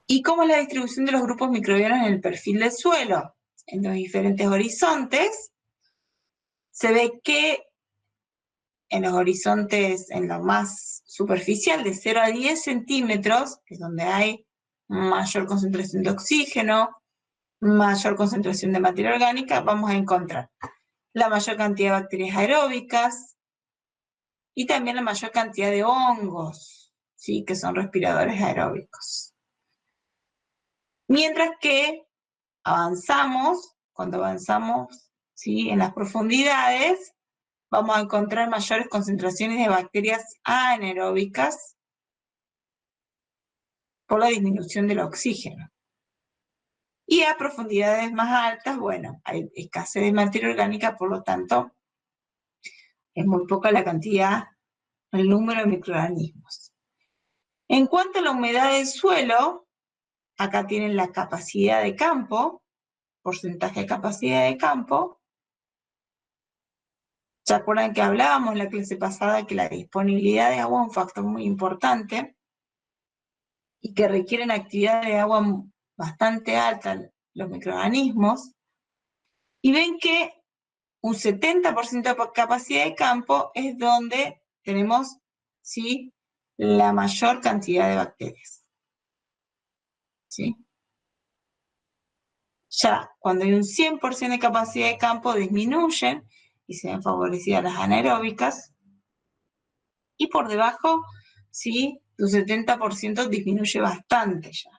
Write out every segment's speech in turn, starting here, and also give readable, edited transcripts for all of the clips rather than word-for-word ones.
¿Y cómo es la distribución de los grupos microbianos en el perfil del suelo? En los diferentes horizontes, se ve que en los horizontes, en lo más superficial, de 0 a 10 centímetros, que es donde hay mayor concentración de oxígeno, mayor concentración de materia orgánica, vamos a encontrar la mayor cantidad de bacterias aeróbicas y también la mayor cantidad de hongos, ¿sí? Que son respiradores aeróbicos. Mientras que cuando avanzamos, ¿sí? En las profundidades, vamos a encontrar mayores concentraciones de bacterias anaeróbicas por la disminución del oxígeno. Y a profundidades más altas, bueno, hay escasez de materia orgánica, por lo tanto, es muy poca la cantidad, el número de microorganismos. En cuanto a la humedad del suelo, acá tienen la capacidad de campo, porcentaje de capacidad de campo. ¿Se acuerdan que hablábamos en la clase pasada que la disponibilidad de agua es un factor muy importante y que requieren actividad de agua bastante alta los microorganismos? Y ven que un 70% de capacidad de campo es donde tenemos, ¿sí?, la mayor cantidad de bacterias, ¿sí? Ya cuando hay un 100% de capacidad de campo disminuyen y se ven favorecidas las anaeróbicas, y por debajo, ¿sí?, un 70% disminuye bastante ya.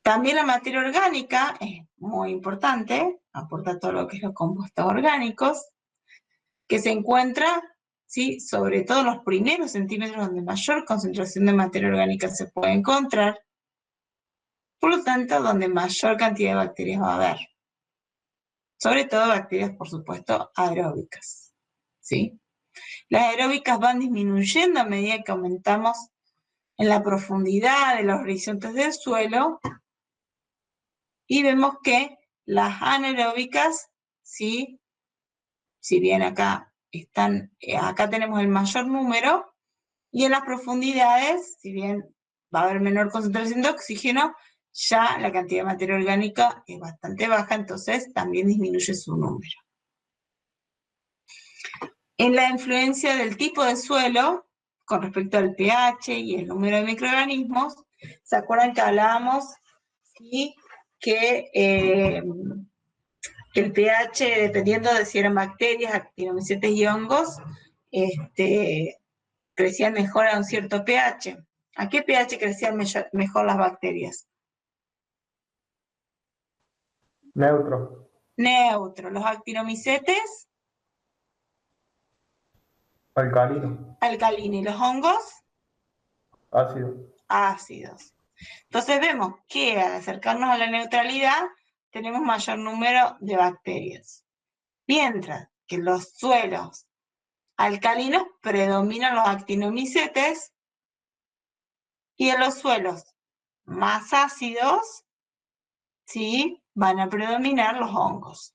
También la materia orgánica es muy importante, aporta todo lo que es los compuestos orgánicos, que se encuentra, ¿sí?, sobre todo en los primeros centímetros donde mayor concentración de materia orgánica se puede encontrar, por lo tanto, donde mayor cantidad de bacterias va a haber. Sobre todo bacterias, por supuesto, aeróbicas, ¿sí? Las aeróbicas van disminuyendo a medida que aumentamos en la profundidad de los horizontes del suelo, y vemos que las anaeróbicas, ¿sí?, si bien acá tenemos el mayor número, y en las profundidades, si bien va a haber menor concentración de oxígeno, ya la cantidad de materia orgánica es bastante baja, entonces también disminuye su número. En la influencia del tipo de suelo, con respecto al pH y el número de microorganismos, ¿se acuerdan que hablábamos, ¿sí?, que el pH, dependiendo de si eran bacterias, actinomycetes y hongos, crecían mejor a un cierto pH? ¿A qué pH crecían mejor las bacterias? Neutro. Neutro. Los actinomycetes, Alcalino. alcalinos. Y los hongos, Ácido. ácidos. Entonces vemos que al acercarnos a la neutralidad tenemos mayor número de bacterias. Mientras que en los suelos alcalinos predominan los actinomycetes, y en los suelos más ácidos, ¿sí?, van a predominar los hongos.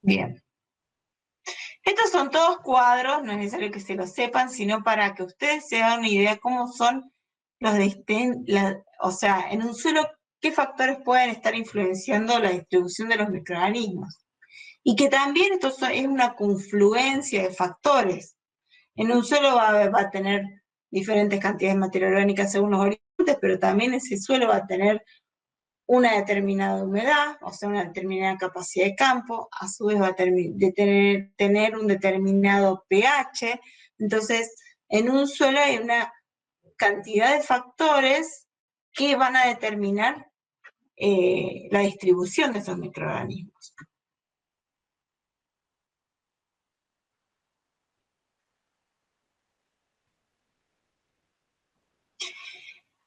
Bien. Estos son todos cuadros, no es necesario que se los sepan, sino para que ustedes se hagan una idea cómo son los o sea, en un suelo, qué factores pueden estar influenciando la distribución de los microorganismos. Y que también esto es una confluencia de factores. En un suelo va a tener diferentes cantidades de materia orgánica según los horizontes, pero también ese suelo va a tener una determinada humedad, o sea, una determinada capacidad de campo, a su vez va a tener un determinado pH. Entonces, en un suelo hay una cantidad de factores que van a determinar la distribución de esos microorganismos.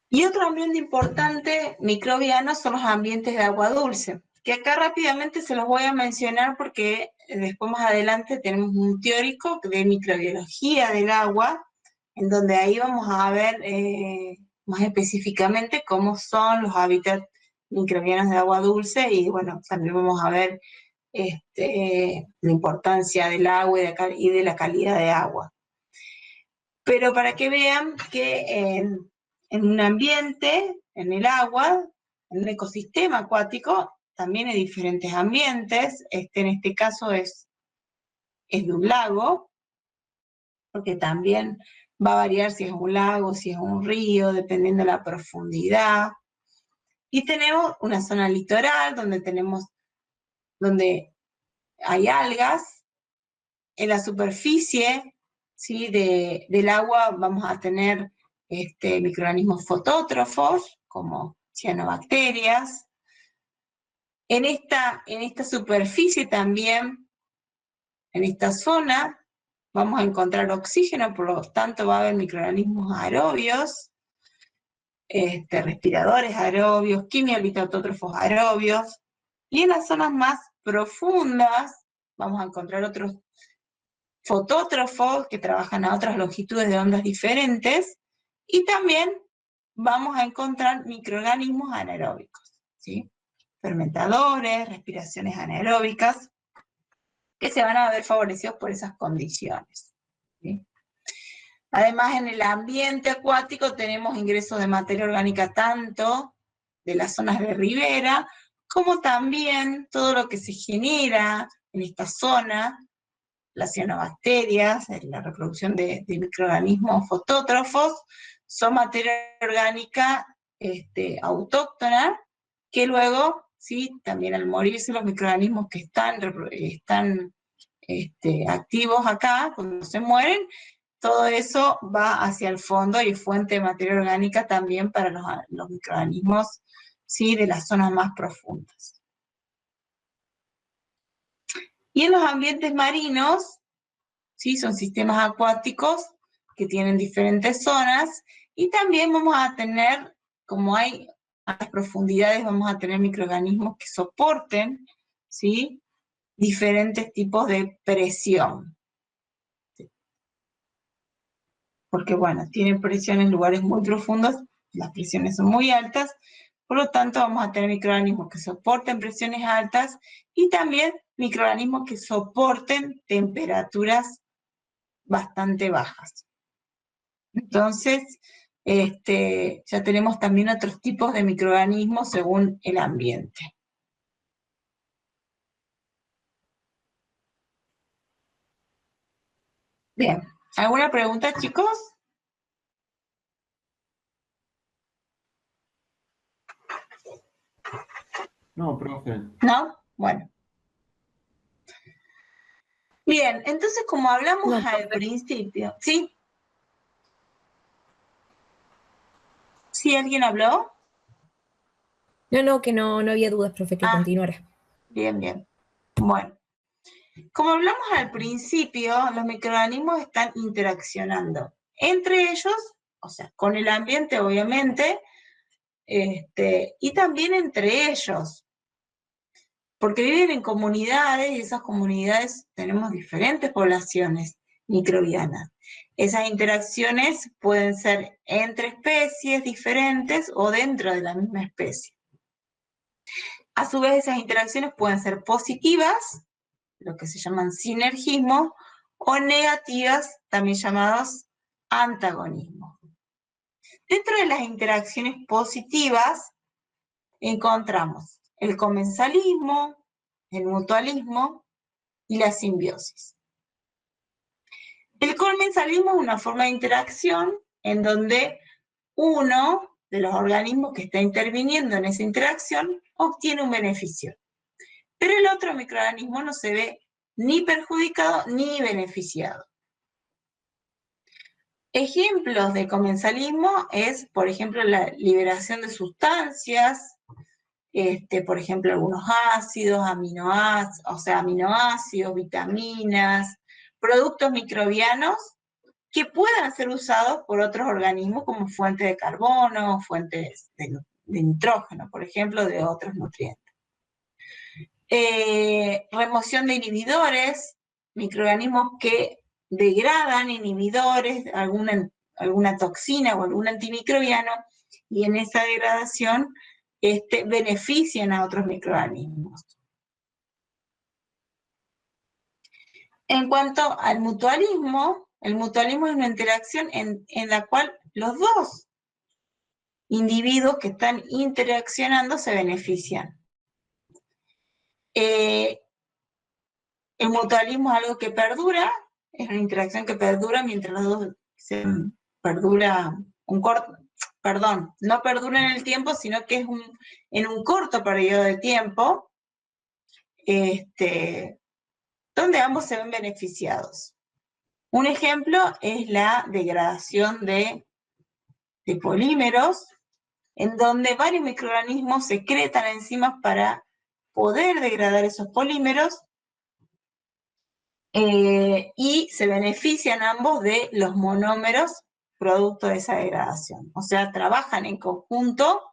Y otro ambiente importante microbiano son los ambientes de agua dulce, que acá rápidamente se los voy a mencionar porque después más adelante tenemos un teórico de microbiología del agua, en donde ahí vamos a ver más específicamente cómo son los hábitats microbianos de agua dulce, y bueno, también vamos a ver la importancia del agua y de la calidad de agua. Pero para que vean que en un ambiente, en el agua, en un ecosistema acuático, también hay diferentes ambientes. En este caso es de un lago, porque también va a variar si es un lago, si es un río, dependiendo de la profundidad. Y tenemos una zona litoral donde hay algas. En la superficie, ¿sí?, del agua vamos a tener microorganismos fotótrofos, como cianobacterias. En esta superficie también, en esta zona, vamos a encontrar oxígeno, por lo tanto va a haber microorganismos aerobios, respiradores aerobios, quimiolitoautótrofos aerobios, y en las zonas más profundas vamos a encontrar otros fotótrofos que trabajan a otras longitudes de ondas diferentes, y también vamos a encontrar microorganismos anaeróbicos, ¿sí? Fermentadores, respiraciones anaeróbicas, que se van a ver favorecidos por esas condiciones, ¿sí? Además, en el ambiente acuático tenemos ingresos de materia orgánica tanto de las zonas de ribera, como también todo lo que se genera en esta zona, las cianobacterias, la reproducción de microorganismos fotótrofos, son materia orgánica autóctona, que luego, ¿sí?, también al morirse los microorganismos que están activos acá, cuando se mueren, todo eso va hacia el fondo y es fuente de materia orgánica también para los microorganismos, ¿sí?, de las zonas más profundas. Y en los ambientes marinos, ¿sí?, son sistemas acuáticos que tienen diferentes zonas, y también vamos a tener, como hay a las profundidades, vamos a tener microorganismos que soporten, ¿sí?, diferentes tipos de presión. Porque, bueno, tienen presión en lugares muy profundos, las presiones son muy altas, por lo tanto vamos a tener microorganismos que soporten presiones altas, y también microorganismos que soporten temperaturas bastante bajas. Entonces, ya tenemos también otros tipos de microorganismos según el ambiente. Bien, ¿alguna pregunta, chicos? No, profe. ¿No? Bueno. Bien, entonces como hablamos No, al profe. principio, ¿sí? ¿Sí alguien habló? No, que no había dudas, profe, que continuara. Bien, bien. Bueno, como hablamos al principio, los microorganismos están interaccionando entre ellos, o sea, con el ambiente, obviamente, y también entre ellos, porque viven en comunidades, y esas comunidades tenemos diferentes poblaciones microbianas. Esas interacciones pueden ser entre especies diferentes o dentro de la misma especie. A su vez, esas interacciones pueden ser positivas, lo que se llaman sinergismo, o negativas, también llamados antagonismo. Dentro de las interacciones positivas encontramos el comensalismo, el mutualismo y la simbiosis. El comensalismo es una forma de interacción en donde uno de los organismos que está interviniendo en esa interacción obtiene un beneficio, pero el otro microorganismo no se ve ni perjudicado ni beneficiado. Ejemplos de comensalismo es, por ejemplo, la liberación de sustancias, por ejemplo, algunos ácidos, aminoácidos, vitaminas, productos microbianos que puedan ser usados por otros organismos como fuente de carbono, fuentes de nitrógeno, por ejemplo, de otros nutrientes. Remoción de inhibidores, microorganismos que degradan inhibidores, alguna toxina o algún antimicrobiano, y en esa degradación benefician a otros microorganismos. En cuanto al mutualismo, el mutualismo es una interacción en la cual los dos individuos que están interaccionando se benefician. El mutualismo es algo que perdura, es una interacción que perdura mientras los dos perdura un corto, perdón, no perdura en el tiempo, sino que es en un corto periodo de tiempo, donde ambos se ven beneficiados. Un ejemplo es la degradación de polímeros, en donde varios microorganismos secretan enzimas para poder degradar esos polímeros, y se benefician ambos de los monómeros producto de esa degradación. O sea, trabajan en conjunto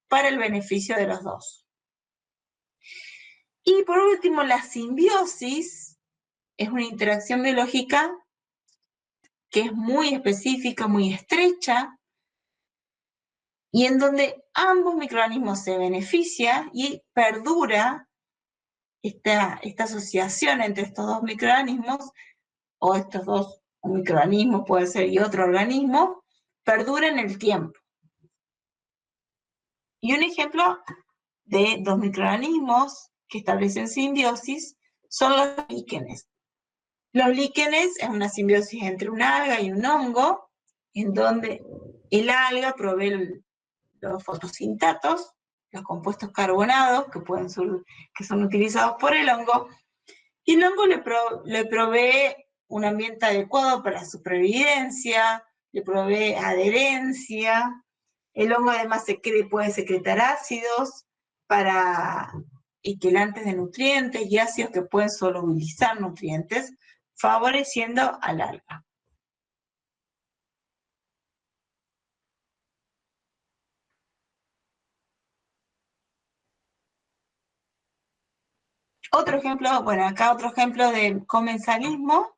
para el beneficio de los dos. Y por último, la simbiosis es una interacción biológica que es muy específica, muy estrecha, y en donde ambos microorganismos se benefician y perdura esta asociación entre estos dos microorganismos, o estos dos microorganismos puede ser y otro organismo, perdura en el tiempo. Y un ejemplo de dos microorganismos que establecen simbiosis son los líquenes. Los líquenes es una simbiosis entre una alga y un hongo, en donde el alga provee los fotosintatos, los compuestos carbonados que son utilizados por el hongo, y el hongo le provee un ambiente adecuado para la supervivencia, le provee adherencia. El hongo además puede secretar ácidos quilantes de nutrientes y ácidos que pueden solubilizar nutrientes, favoreciendo al alga. Otro ejemplo, bueno, acá otro ejemplo de comensalismo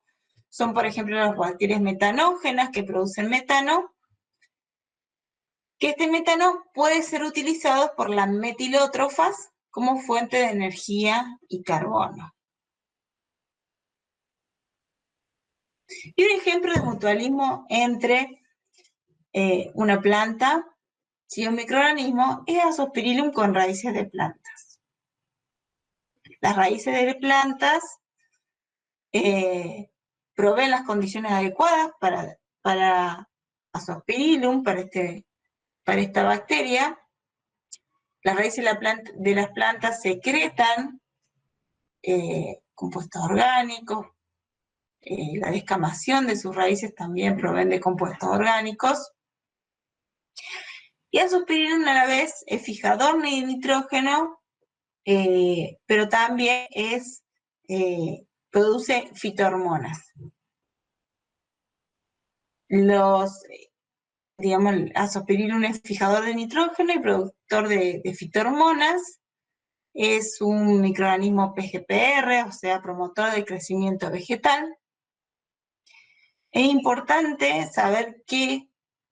son, por ejemplo, las bacterias metanógenas que producen metano, que este metano puede ser utilizado por las metilótrofas como fuente de energía y carbono. Y un ejemplo de mutualismo entre una planta y un microorganismo es Azospirillum con raíces de plantas. Las raíces de plantas proveen las condiciones adecuadas para Azospirillum, para esta bacteria. Las raíces de las plantas secretan compuestos orgánicos, la descamación de sus raíces también proveen de compuestos orgánicos. Y Azospirillum a la vez es fijador de nitrógeno, pero también produce fitohormonas. El Azospirillum es fijador de nitrógeno y productor de fitohormonas. Es un microorganismo PGPR, o sea, promotor del crecimiento vegetal. Es importante saber que,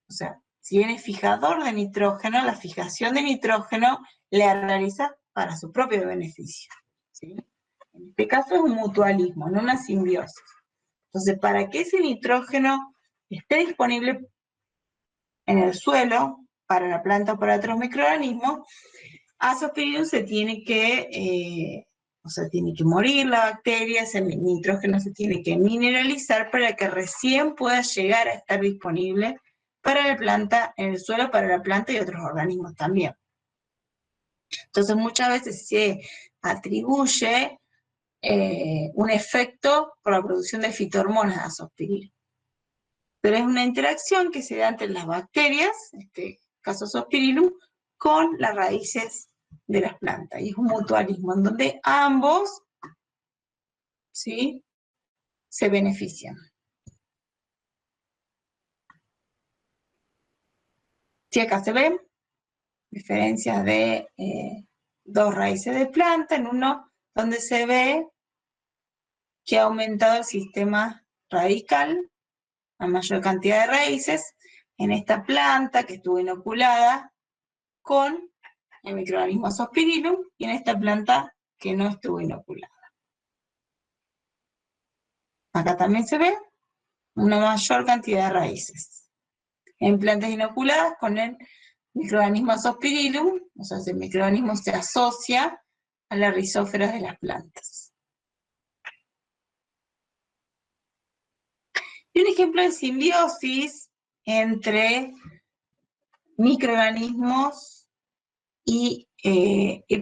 o sea, si bien es fijador de nitrógeno, la fijación de nitrógeno la realiza para su propio beneficio, ¿sí? En este caso es un mutualismo, no una simbiosis. Entonces, para que ese nitrógeno esté disponible en el suelo, para la planta o para otros microorganismos, Azospirillum tiene que morir la bacteria, ese nitrógeno se tiene que mineralizar para que recién pueda llegar a estar disponible para la planta, en el suelo, para la planta y otros organismos también. Entonces muchas veces se atribuye un efecto por la producción de fitohormonas de Azospirillum. Pero es una interacción que se da entre las bacterias, en este caso Azospirillum, con las raíces de las plantas. Y es un mutualismo en donde ambos, ¿sí?, se benefician. Sí, acá se ven diferencias de dos raíces de planta, en uno donde se ve que ha aumentado el sistema radical, a mayor cantidad de raíces, en esta planta que estuvo inoculada con el microorganismo Azospirillum, y en esta planta que no estuvo inoculada. acá también se ve, una mayor cantidad de raíces. En plantas inoculadas con el microorganismo Zoospirillum, o sea, el microorganismo se asocia a las rizósferas de las plantas. Y un ejemplo de simbiosis entre microorganismos y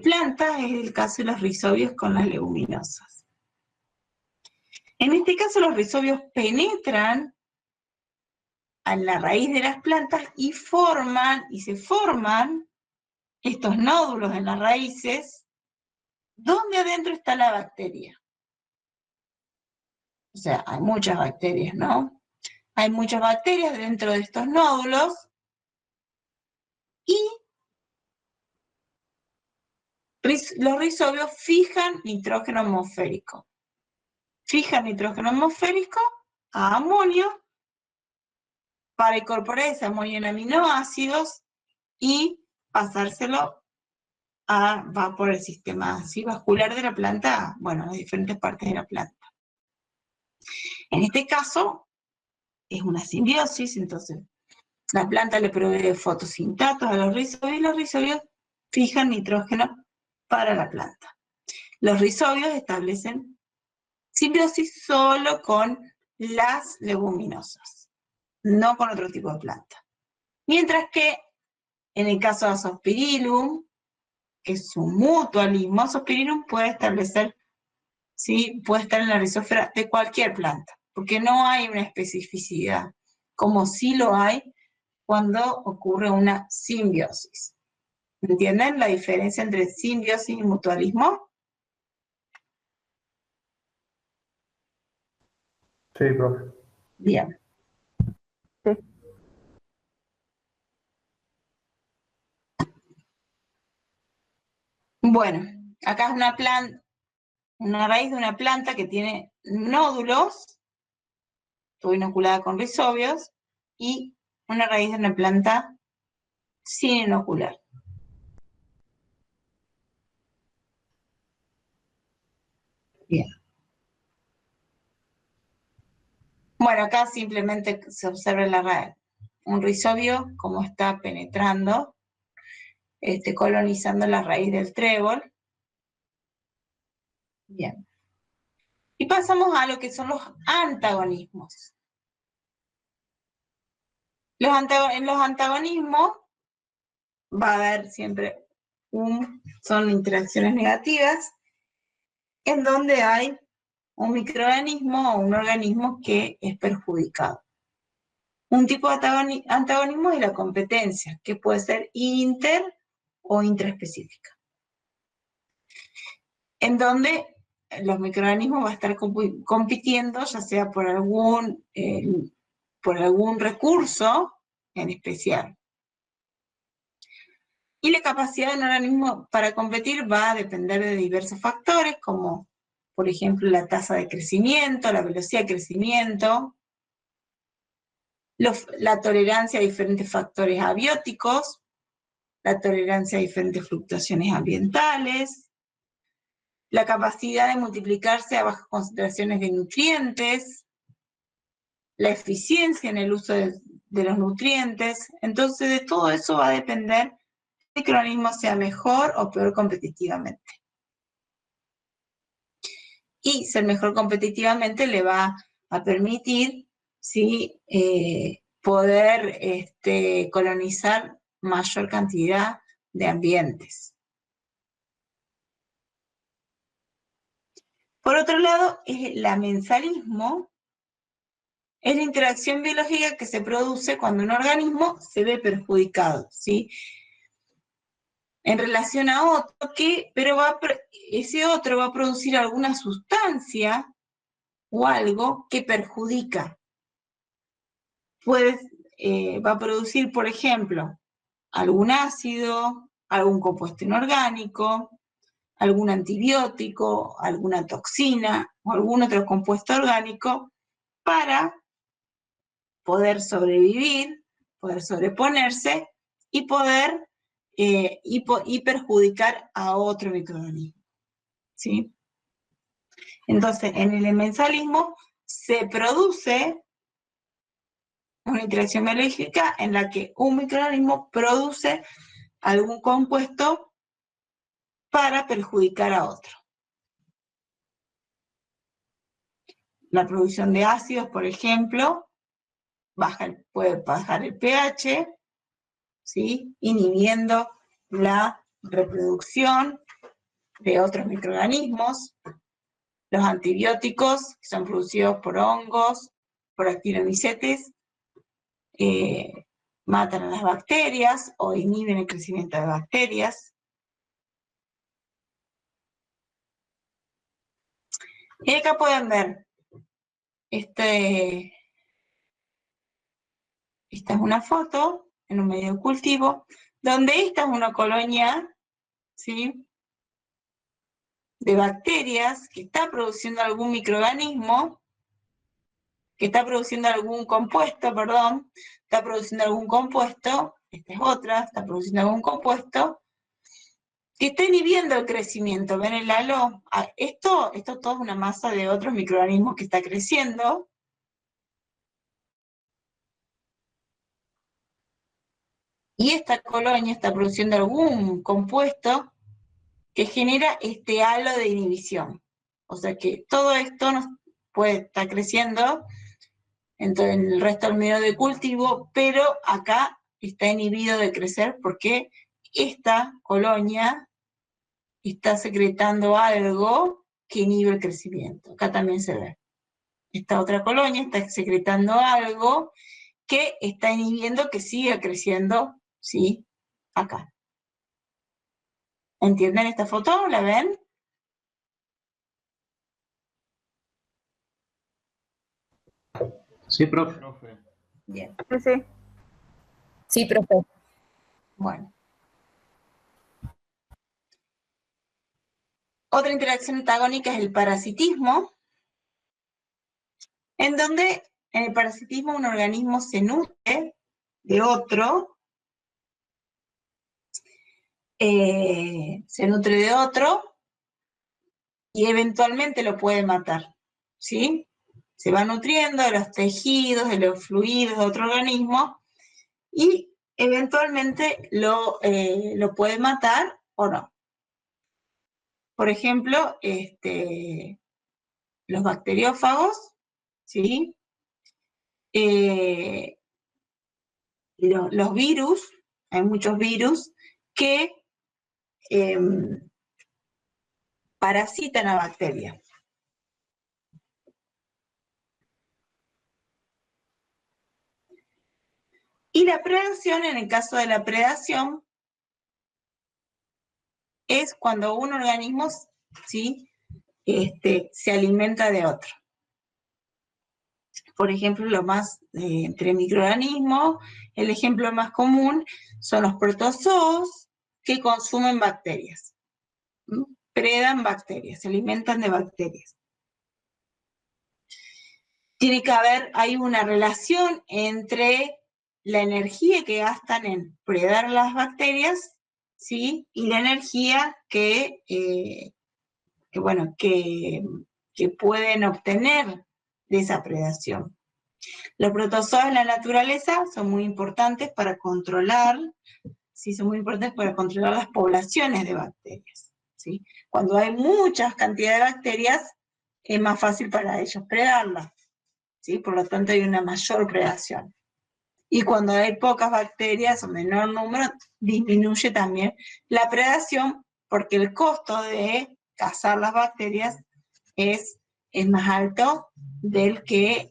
plantas es el caso de los rizobios con las leguminosas. En este caso los rizobios penetran a la raíz de las plantas y se forman estos nódulos en las raíces, donde adentro está la bacteria. O sea, hay muchas bacterias, ¿no? Hay muchas bacterias dentro de estos nódulos y los rizobios fijan nitrógeno atmosférico. Fijan nitrógeno atmosférico a amonio para incorporar ese amonio en aminoácidos y pasárselo va por el sistema así vascular de la planta, bueno, las diferentes partes de la planta. En este caso, es una simbiosis, entonces la planta le provee fotosintatos a los rizobios y los rizobios fijan nitrógeno para la planta. Los rizobios establecen simbiosis solo con las leguminosas, no con otro tipo de planta. Mientras que en el caso de Zoospirillum, que es un mutualismo, Zoospirillum puede establecer, ¿sí? Puede estar en la rizósfera de cualquier planta, porque no hay una especificidad, como sí lo hay cuando ocurre una simbiosis. ¿Entienden la diferencia entre simbiosis y mutualismo? Sí, profe. Bien. Sí. Bueno, acá es una raíz de una planta que tiene nódulos, estuvo inoculada con rizobios, y una raíz de una planta sin inocular. Bien. Bueno, acá simplemente se observa un rizobio como está penetrando, colonizando la raíz del trébol. Bien. Y pasamos a lo que son los antagonismos. En los antagonismos va a haber siempre son interacciones negativas, en donde hay un microorganismo o un organismo que es perjudicado. Un tipo de antagonismo es la competencia, que puede ser inter o intraespecífica, en donde los microorganismos van a estar compitiendo, ya sea por algún recurso en especial. Y la capacidad de un organismo para competir va a depender de diversos factores, como por ejemplo la tasa de crecimiento, la velocidad de crecimiento, la tolerancia a diferentes factores abióticos, la tolerancia a diferentes fluctuaciones ambientales, la capacidad de multiplicarse a bajas concentraciones de nutrientes, la eficiencia en el uso de los nutrientes. Entonces de todo eso va a depender si el organismo sea mejor o peor competitivamente. Y ser mejor competitivamente le va a permitir, ¿sí? Poder colonizar mayor cantidad de ambientes. Por otro lado, el amensalismo es la interacción biológica que se produce cuando un organismo se ve perjudicado, ¿sí? En relación a otro, pero ese otro va a producir alguna sustancia o algo que perjudica. Va a producir, por ejemplo, algún ácido, algún compuesto inorgánico, algún antibiótico, alguna toxina o algún otro compuesto orgánico para poder sobrevivir, poder sobreponerse y poder y perjudicar a otro microorganismo, ¿sí? Entonces, en el mensalismo se produce una interacción biológica en la que un microorganismo produce algún compuesto para perjudicar a otro. La producción de ácidos, por ejemplo, puede bajar el pH, ¿sí? Inhibiendo la reproducción de otros microorganismos. Los antibióticos, que son producidos por hongos, por actinomicetes, matan a las bacterias o inhiben el crecimiento de bacterias. Y acá pueden ver, esta es una foto en un medio de cultivo, donde esta es una colonia, ¿sí?, de bacterias que está produciendo algún microorganismo, que está produciendo algún compuesto, perdón, está produciendo algún compuesto, esta es otra, está produciendo algún compuesto, que está inhibiendo el crecimiento. ¿Ven el halo? Esto todo es una masa de otros microorganismos que está creciendo. Y esta colonia está produciendo algún compuesto que genera este halo de inhibición. O sea que todo esto puede estar creciendo en el resto del medio de cultivo, pero acá está inhibido de crecer porque esta colonia está secretando algo que inhibe el crecimiento. Acá también se ve. Esta otra colonia está secretando algo que está inhibiendo que siga creciendo, ¿sí?, acá. ¿Entienden esta foto? ¿La ven? Sí, profe. Bien. Sí, sí. Sí, profe. Bueno. Otra interacción antagónica es el parasitismo, en donde en el parasitismo un organismo se nutre de otro, y eventualmente lo puede matar, ¿sí? Se va nutriendo de los tejidos, de los fluidos de otro organismo, y eventualmente lo puede matar o no. Por ejemplo, los bacteriófagos, ¿sí? Los virus, hay muchos virus que parasitan a bacterias. Y la predación, en el caso de la predación, es cuando un organismo, ¿sí?, se alimenta de otro. Por ejemplo, entre microorganismos, el ejemplo más común son los protozoos que consumen bacterias. Predan bacterias, se alimentan de bacterias. Hay una relación entre la energía que gastan en predar las bacterias, ¿sí?, y la energía que pueden obtener de esa predación. Los protozoos en la naturaleza son muy importantes para controlar, ¿sí?, las poblaciones de bacterias, ¿sí? Cuando hay muchas cantidades de bacterias, es más fácil para ellos predarlas, ¿sí? Por lo tanto hay una mayor predación. Y cuando hay pocas bacterias o menor número, disminuye también la predación, porque el costo de cazar las bacterias es más alto del que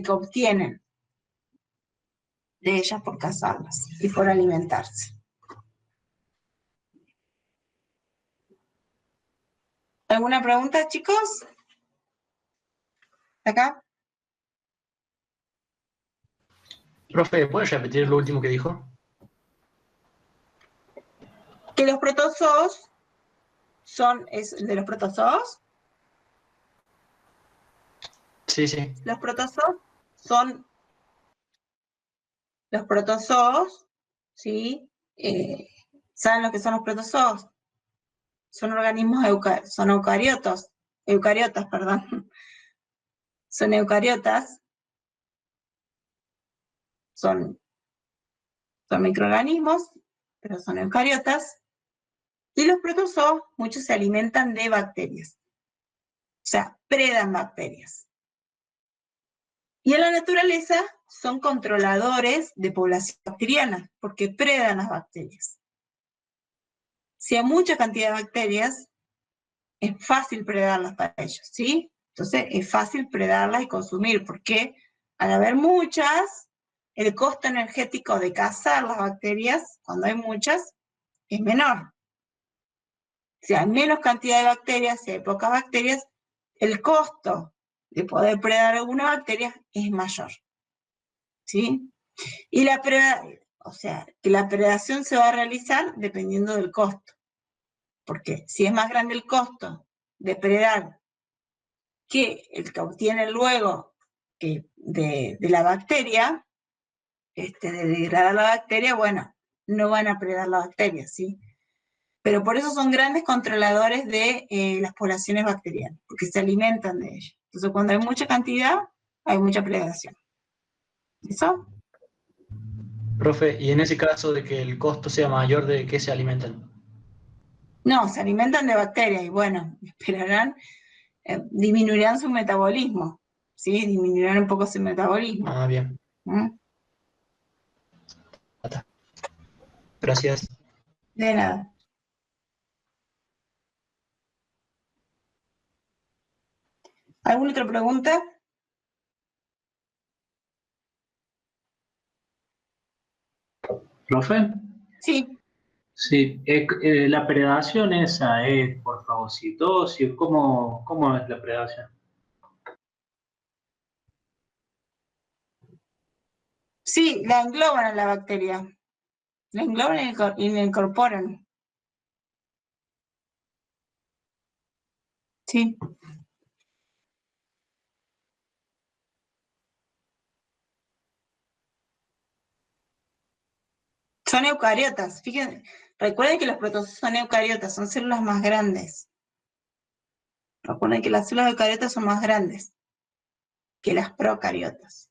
obtienen de ellas por cazarlas y por alimentarse. ¿Alguna pregunta, chicos? ¿Acá? Profe, ¿puedes repetir lo último que dijo? Que los protozoos ¿de los protozoos? Sí, sí. Los protozoos, ¿sí? ¿Saben lo que son los protozoos? Son organismos eucariotas, perdón. son eucariotas, son microorganismos, pero son eucariotas, y los protozoos, muchos se alimentan de bacterias, o sea, predan bacterias. Y en la naturaleza son controladores de población bacteriana, porque predan las bacterias. Si hay mucha cantidad de bacterias, es fácil predarlas para ellos, ¿sí? Entonces es fácil predarlas y consumir, porque al haber muchas, el costo energético de cazar las bacterias, cuando hay muchas, es menor. Si hay menos cantidad de bacterias, si hay pocas bacterias, el costo de poder predar alguna bacteria es mayor, ¿sí? Y o sea, que la predación se va a realizar dependiendo del costo, porque si es más grande el costo de predar que el que obtiene luego de la bacteria, de degradar la bacteria, bueno, no van a predar la bacteria, ¿sí? Pero por eso son grandes controladores de las poblaciones bacterianas, porque se alimentan de ellas. Entonces, cuando hay mucha cantidad, hay mucha predación. ¿Eso? Profe, y en ese caso de que el costo sea mayor, ¿de qué se alimentan? No, se alimentan de bacterias y bueno, esperarán, disminuirán su metabolismo, ¿sí? Disminuirán un poco su metabolismo. Ah, bien. ¿Mm? Gracias. De nada. ¿Alguna otra pregunta? ¿Profe? Sí. Sí, la predación esa es por fagocitosis, ¿cómo es la predación? Sí, la engloban a la bacteria. La engloban y la incorporan. Sí. Son eucariotas. Fíjense, recuerden que los protozoos son eucariotas, son células más grandes. Recuerden que las células eucariotas son más grandes que las procariotas.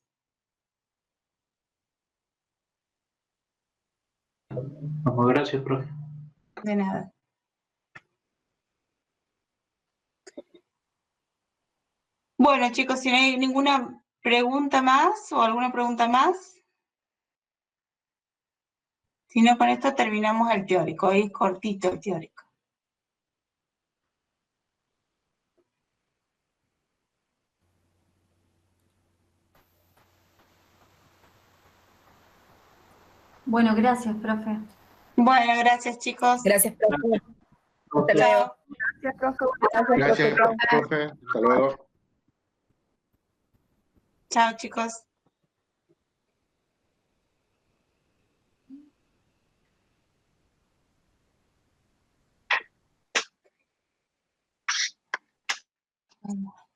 Vamos, gracias, profe. De nada. Bueno, chicos, si no hay ninguna pregunta más o alguna pregunta más, si no, con esto terminamos el teórico. Hoy es cortito el teórico. Bueno, gracias, profe. Bueno, gracias, chicos. Gracias, profe. Profe. Hasta luego. Chao. Gracias, profe. Gracias, profe. Hasta luego. Chao, chicos. Vamos.